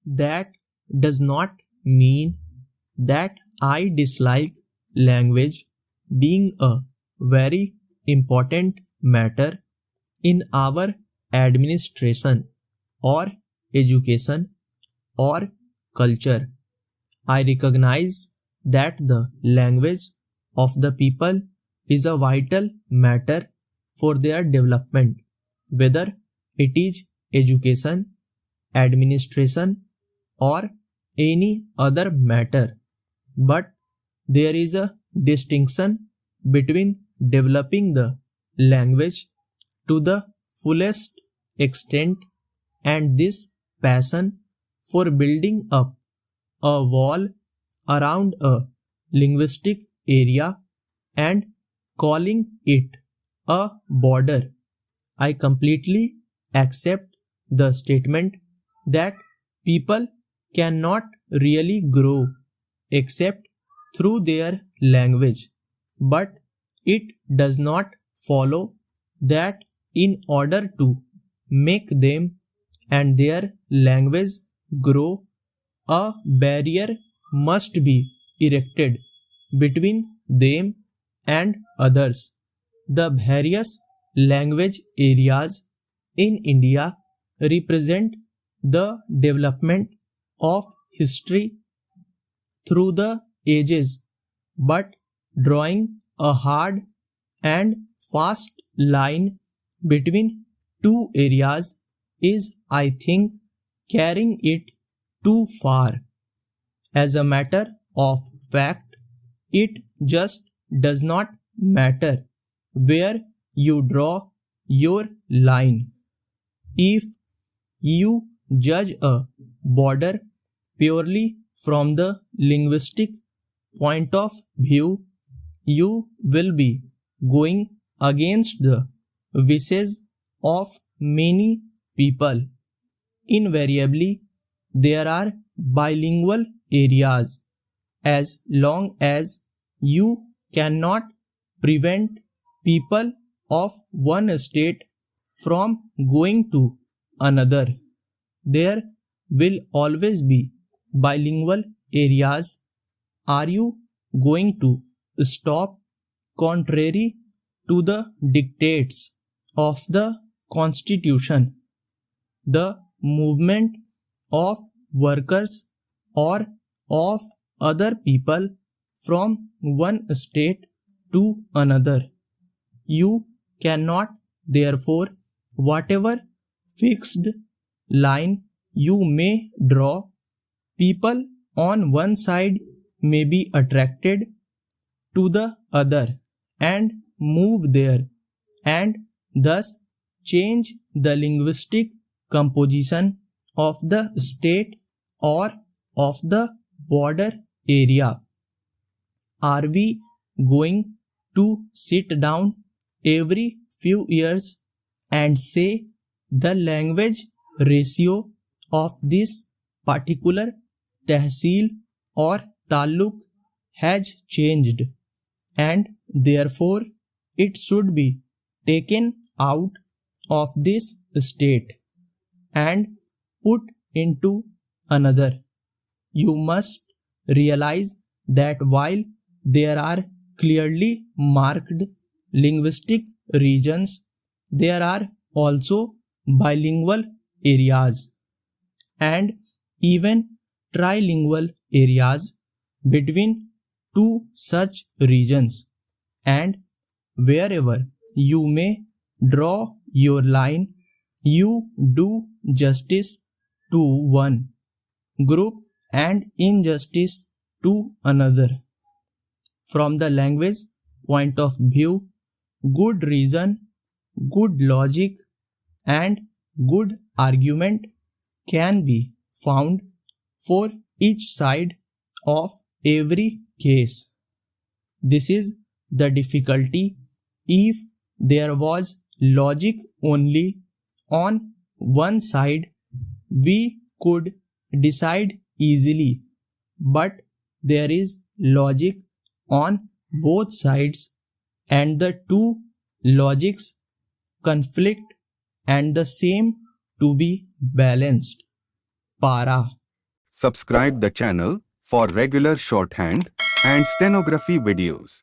That does not mean that I dislike language being a very important matter in our administration or education or culture. I recognize that the language of the people is a vital matter for their development, whether it is education, administration, or any other matter. But there is a distinction between developing the language to the fullest extent and this passion for building up a wall around a linguistic area and calling it a border. I completely accept the statement that people cannot really grow except through their language, but it does not follow that in order to make them and their language grow, a barrier must be erected between them and others. The various language areas in India represent the development of history through the ages, but drawing a hard and fast line between two areas is, I think, carrying it too far. As a matter of fact, it just does not matter where you draw your line. If you judge a border purely from the linguistic point of view, you will be going against the wishes of many people. Invariably, there are bilingual areas as long as you cannot prevent people of one state from going to another. There will always be bilingual areas. Are you going to stop contrary to the dictates of the Constitution, the movement of workers, or of other people from one state to another? You cannot, therefore, whatever fixed line you may draw, people on one side may be attracted to the other and move there, and thus change the linguistic composition of the state or of the border area. Are we going to sit down every few years and say the language ratio of this particular tehsil or taluk has changed and therefore it should be taken out of this state and put into another? You must realize that while there are clearly marked linguistic regions, there are also bilingual areas and even trilingual areas between two such regions, and wherever you may draw your line, you do justice to one group and injustice to another. From the language point of view, good reason, good logic, and good argument can be found for each side of every case. This is the difficulty. If there was logic only on one side, we could decide easily, but there is logic on both sides and the two logics conflict and the same to be balanced. Para. Subscribe the channel for regular shorthand and stenography videos.